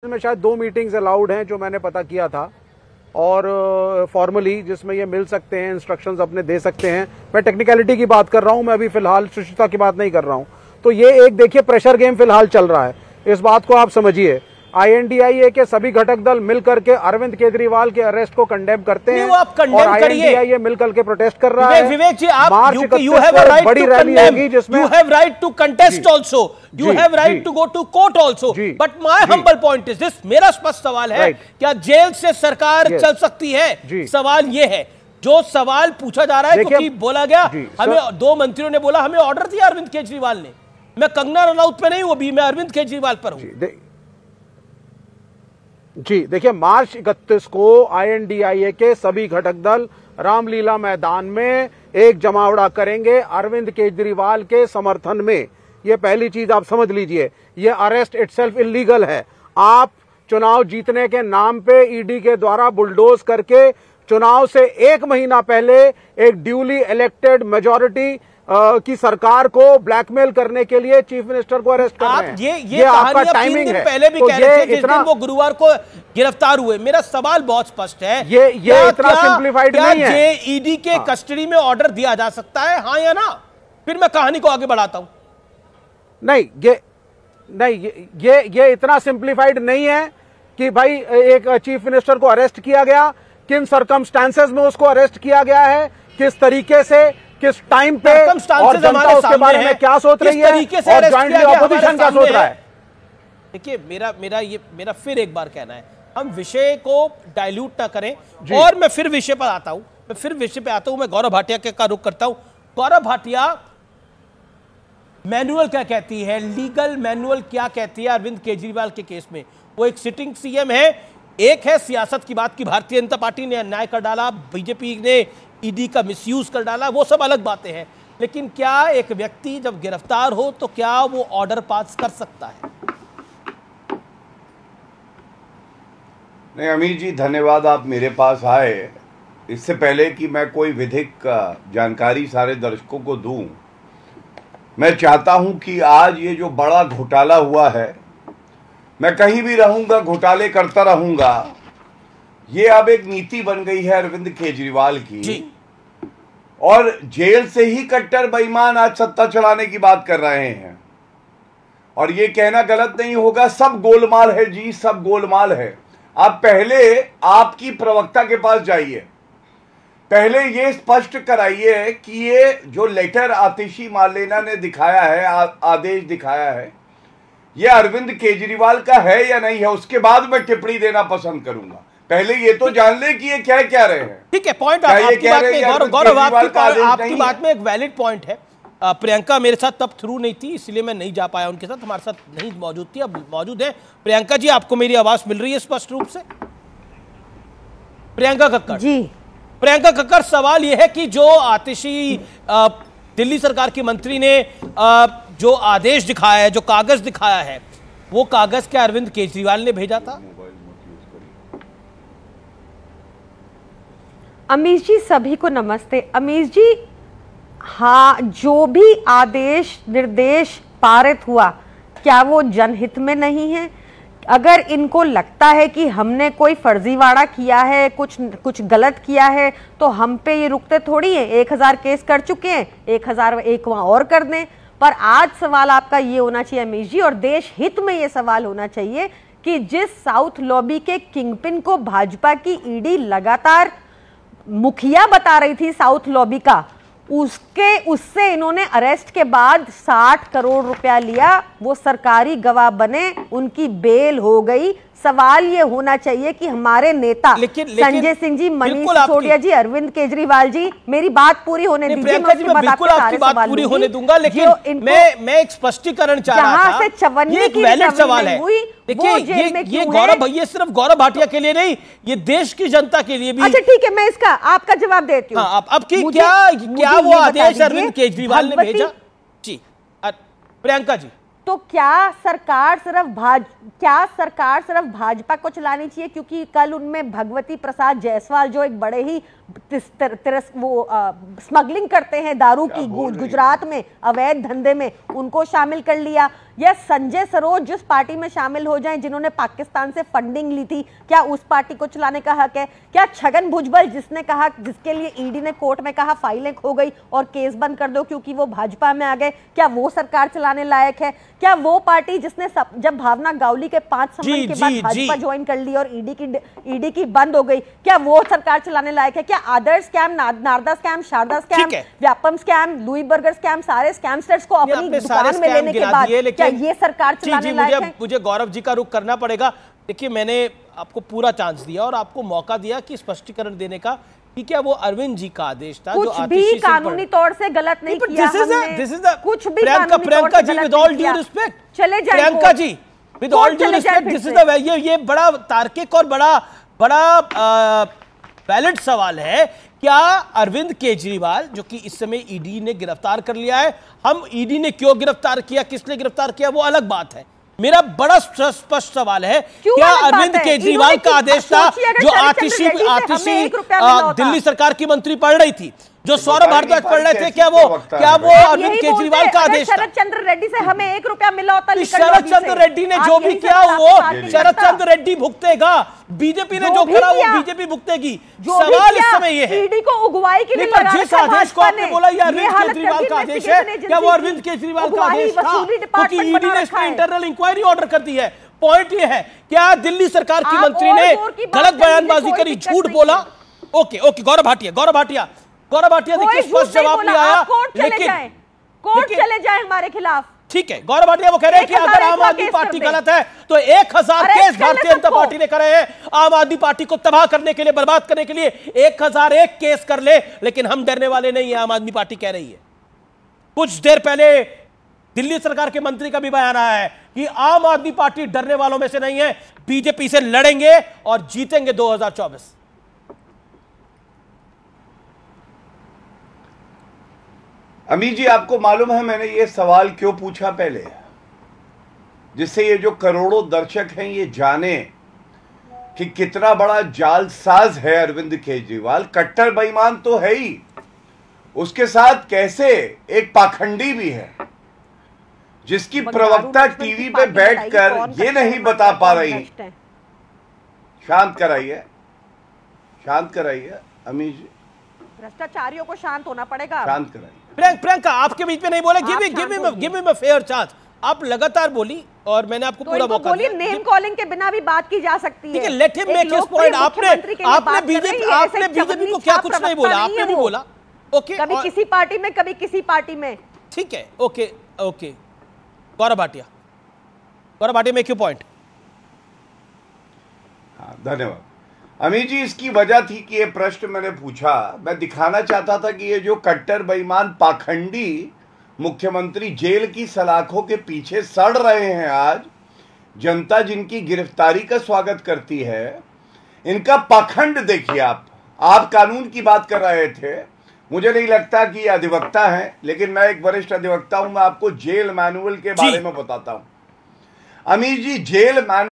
में शायद 2 meetings allowed हैं जो मैंने पता किया था और फॉर्मली जिसमें ये मिल सकते हैं, इंस्ट्रक्शंस अपने दे सकते हैं। मैं टेक्निकलिटी की बात कर रहा हूं, मैं अभी फिलहाल सुचिता की बात नहीं कर रहा हूं। तो ये एक देखिए प्रेशर गेम फिलहाल चल रहा है, इस बात को आप समझिए। INDIA के सभी घटक दल मिलकर के अरविंद केजरीवाल के अरेस्ट को कंडेम करते हैं और INDIA मिलकर के प्रोटेस्ट कर रहा है। विवेक जी, आप you have a right बड़ी रैली होगी जिसमें you have right to contest also, you have right to go to court also, but my humble point is this, मेरा स्पष्ट सवाल है, क्या जेल से सरकार चल सकती है? सवाल ये है, जो सवाल पूछा जा रहा है, क्योंकि बोला गया, हमें 2 मंत्रियों ने बोला हमें ऑर्डर दिया अरविंद केजरीवाल ने। मैं कंगना रनौत पे नहीं हूं, अभी मैं अरविंद केजरीवाल पर हूं। जी देखिए, मार्च 31 को INDIA के सभी घटक दल रामलीला मैदान में एक जमावड़ा करेंगे अरविंद केजरीवाल के समर्थन में। ये पहली चीज आप समझ लीजिए, ये अरेस्ट इटसेल्फ इलीगल है। आप चुनाव जीतने के नाम पे ED के द्वारा बुलडोज करके चुनाव से 1 महीना पहले एक ड्यूली इलेक्टेड मेजॉरिटी की सरकार को ब्लैकमेल करने के लिए चीफ मिनिस्टर को अरेस्ट कर रहे हैं। ये आपका टाइमिंग है। पहले भी कह रहे थे जिस दिन वो गुरुवार को गिरफ्तार हुए। मेरा सवाल बहुत स्पष्ट है, ये इतना सिंप्लीफाइड नहीं है। ED के कस्टडी में ऑर्डर दिया जा सकता है, हाँ या ना? फिर मैं कहानी को आगे बढ़ाता हूं। ये इतना सिंप्लीफाइड नहीं है कि भाई एक चीफ मिनिस्टर को अरेस्ट किया गया, किन सर्कमस्टांसेस में उसको अरेस्ट किया गया है, किस तरीके से, किस टाइम पे, और जनता उसके बारे में क्या सोच रही है, और जॉइंटली ऑपोजिशन क्या सोच रहा है। देखिए, मेरा फिर एक बार कहना है, हम विषय को डाइल्यूट ना करें। और मैं फिर विषय पर आता हूं, मैं गौरव भाटिया का रुख करता हूं। गौरव भाटिया, मैनुअल क्या कहती है, लीगल मैनुअल क्या कहती है अरविंद केजरीवाल के केस में? वो एक सिटिंग CM है, एक है सियासत की बात की भारतीय जनता पार्टी ने अन्याय कर डाला, बीजेपी ने ED का मिसयूज कर डाला, वो सब अलग बातें हैं। लेकिन क्या एक व्यक्ति जब गिरफ्तार हो तो क्या वो ऑर्डर पास कर सकता है? नहीं अमीर जी, धन्यवाद आप मेरे पास आए। इससे पहले कि मैं कोई विधिक जानकारी सारे दर्शकों को दूं, मैं चाहता हूं कि आज ये जो बड़ा घोटाला हुआ है, मैं कहीं भी रहूंगा घोटाले करता रहूंगा, ये अब एक नीति बन गई है अरविंद केजरीवाल की। और जेल से ही कट्टर बेईमान आज सत्ता चलाने की बात कर रहे हैं। और ये कहना गलत नहीं होगा, सब गोलमाल है जी, सब गोलमाल है। आप पहले आपकी प्रवक्ता के पास जाइए, पहले ये स्पष्ट कराइए कि ये जो लेटर आतिशी मार्लेना ने दिखाया है, आदेश दिखाया है, ये अरविंद केजरीवाल का है या नहीं है। उसके बाद मैं टिप्पणी देना पसंद करूंगा। पहले ये तो जान ले कि ये क्या कह रहे हैं। ठीक है, पॉइंट आपकी बात में एक वैलिड पॉइंट है। प्रियंका मेरे साथ तब थ्रू नहीं थी, इसलिए मैं नहीं जा पाया उनके साथ, हमारे साथ नहीं मौजूद थी, अब मौजूद है। प्रियंका जी, आपको मेरी आवाज मिल रही है स्पष्ट रूप से? प्रियंका कक्कड़ जी, प्रियंका कक्कड़, सवाल यह है कि जो आतिशी दिल्ली सरकार की मंत्री ने जो आदेश दिखाया है, जो कागज दिखाया है, वो कागज क्या अरविंद केजरीवाल ने भेजा था? अमीश जी, सभी को नमस्ते। अमीश जी, हाँ, जो भी आदेश निर्देश पारित हुआ, क्या वो जनहित में नहीं है? अगर इनको लगता है कि हमने कोई फर्जीवाड़ा किया है, कुछ गलत किया है, तो हम पे ये रुकते थोड़ी हैं। 1000 केस कर चुके हैं, 1001 वहां और कर दें। पर आज सवाल आपका ये होना चाहिए अमीश जी, और देश हित में ये सवाल होना चाहिए कि जिस साउथ लॉबी के किंगपिन को भाजपा की ED लगातार मुखिया बता रही थी साउथ लॉबी का, उससे इन्होंने अरेस्ट के बाद 60 करोड़ रुपया लिया, वो सरकारी गवाह बने, उनकी बेल हो गई। सवाल ये होना चाहिए कि हमारे नेता संजय सिंह जी, मनीष सिसोदिया जी, अरविंद केजरीवाल जी, मेरी बात पूरी होने दीजिए। मैं बिल्कुल आपकी बात पूरी होने दूंगा, लेकिन मैं एक स्पष्टीकरण चाह रहा था। ये एक वैलिड सवाल है। देखिए, ये गौरव भैया सिर्फ गौरव भाटिया के लिए नहीं, ये देश की जनता के लिए भी। अच्छा ठीक है, मैं इसका आपका जवाब देती हूँ। अब की क्या वो आदेश अरविंद केजरीवाल ने भेजा? जी प्रियंका जी, तो क्या सरकार सिर्फ भाजपा को चलानी चाहिए? क्योंकि कल उनमें भगवती प्रसाद जायसवाल, जो एक बड़े ही स्मगलिंग करते हैं दारू की गुजरात में, अवैध धंधे में, उनको शामिल कर लिया। या संजय सरोज जिस पार्टी में शामिल हो जाएं जिन्होंने पाकिस्तान से फंडिंग ली थी, क्या उस पार्टी को चलाने का हक है? क्या छगन भुजबल जिसने कहा, जिसके लिए ईडी ने कोर्ट में कहा फाइलें खो गई और केस बंद कर दो क्योंकि वो भाजपा में आ गए, क्या वो सरकार चलाने लायक है? क्या वो पार्टी जिसने जब भावना गावली के 5 समन के बाद भाजपा ज्वाइन कर ली और ईडी की बंद हो गई, क्या वो सरकार चलाने लायक है? क्या Adarsh scam, Narada scam, Saradha scam, Vyapam scam, Louis Berger scam, सारे स्कैमस्टर्स को अपनी दुकान में लेने के बाद क्या ये सरकार चलाने लायक है? मुझे गौरव जी का रुख करना पड़ेगा। देखिए, मैंने आपको पूरा चांस दिया और आपको मौका दिया कि स्पष्टीकरण देने का कि क्या वो अरविंद जी का आदेश था कुछ भी कानूनी तौर से गलत नहीं किया हमने, कुछ भी Priyanka ji, with all due respect, चले जाए Priyanka ji, with all due respect, this is the ये बड़ा तार्किक और बड़ा वैलिड सवाल है। क्या अरविंद केजरीवाल, जो कि इस समय ईडी ने गिरफ्तार कर लिया है, हम ईडी ने क्यों गिरफ्तार किया, किस लिए गिरफ्तार किया, वो अलग बात है। मेरा बड़ा स्पष्ट सवाल है, क्या अरविंद केजरीवाल का आदेश था जो आतिशी दिल्ली सरकार की मंत्री पढ़ रही थी, जो सौरभ भारद्वाज पढ़ रहे थे, क्या वो अरविंद केजरीवाल का आदेश था? शरद चंद्र रेड्डी से हमें 1 रुपया मिला होता, शरद चंद्र रेड्डी ने जो भी किया वो शरद चंद्र रेड्डी भुगतेगा, बीजेपी ने जो करा वो बीजेपी भुगतेगी। सवाल इस समय ये है, ईडी को उगवाई के लिए जिस आदेश को आपने बोला ये अरविंद केजरीवाल का आदेश है, क्या वो अरविंद केजरीवाल का आदेश था? क्योंकि ईडी ने इस पर इंटरनल इंक्वायरी ऑर्डर कर दी है। पॉइंट ये है, क्या दिल्ली सरकार की मंत्री ने गलत बयानबाजी करी, झूठ बोला? ओके, गौरव भाटिया देखिए स्पष्ट जवाब नहीं आया, लेकिन कोर्ट चले जाए हमारे खिलाफ। ठीक है, गौरव भाटिया वो कह रहे हैं कि अगर आम आदमी पार्टी गलत है तो 1000 केस भारतीय जनता पार्टी ने करे हैं आम आदमी पार्टी को तबाह करने के लिए, बर्बाद करने के लिए। 1001 केस कर ले, लेकिन हम डरने वाले नहीं है, आम आदमी पार्टी कह रही है। कुछ देर पहले दिल्ली सरकार के मंत्री का भी बयान आया है कि आम आदमी पार्टी डरने वालों में से नहीं है, बीजेपी से लड़ेंगे और जीतेंगे 2024। अमीर जी, आपको मालूम है मैंने ये सवाल क्यों पूछा पहले, जिससे ये जो करोड़ों दर्शक हैं ये जाने कि कितना बड़ा जालसाज है अरविंद केजरीवाल। कट्टर बेईमान तो है ही, उसके साथ कैसे एक पाखंडी भी है, जिसकी प्रवक्ता टीवी पे बैठकर ये नहीं बता पा रही। शांत कराइए अमीर जी, भ्रष्टाचारियों को शांत होना पड़ेगा। शांत कराइए। प्रियंका, आपके बीच में नहीं बोले, give me a fair chance. आप लगातार बोली और मैंने आपको पूरा मौका दिया। नेम कॉलिंग के बिना भी बात की जा सकती है। ठीक है, let him make his point. आपने बीजेपी को क्या कुछ नहीं बोला, आपने भी बोला। ओके, कभी किसी पार्टी में, कभी किसी पार्टी में। ठीक है, okay. Gaurav Bhatia make your point. हाँ, धन्यवाद अमीर जी। इसकी वजह थी कि ये प्रश्न मैंने पूछा, मैं दिखाना चाहता था कि ये जो कट्टर बेईमान पाखंडी मुख्यमंत्री जेल की सलाखों के पीछे सड़ रहे हैं, आज जनता जिनकी गिरफ्तारी का स्वागत करती है, इनका पाखंड देखिए। आप कानून की बात कर रहे थे, मुझे नहीं लगता कि ये अधिवक्ता हैं, लेकिन मैं एक वरिष्ठ अधिवक्ता हूं, मैं आपको जेल मैनुअल के बारे में बताता हूं। अमीर जी, जेल मैनुअल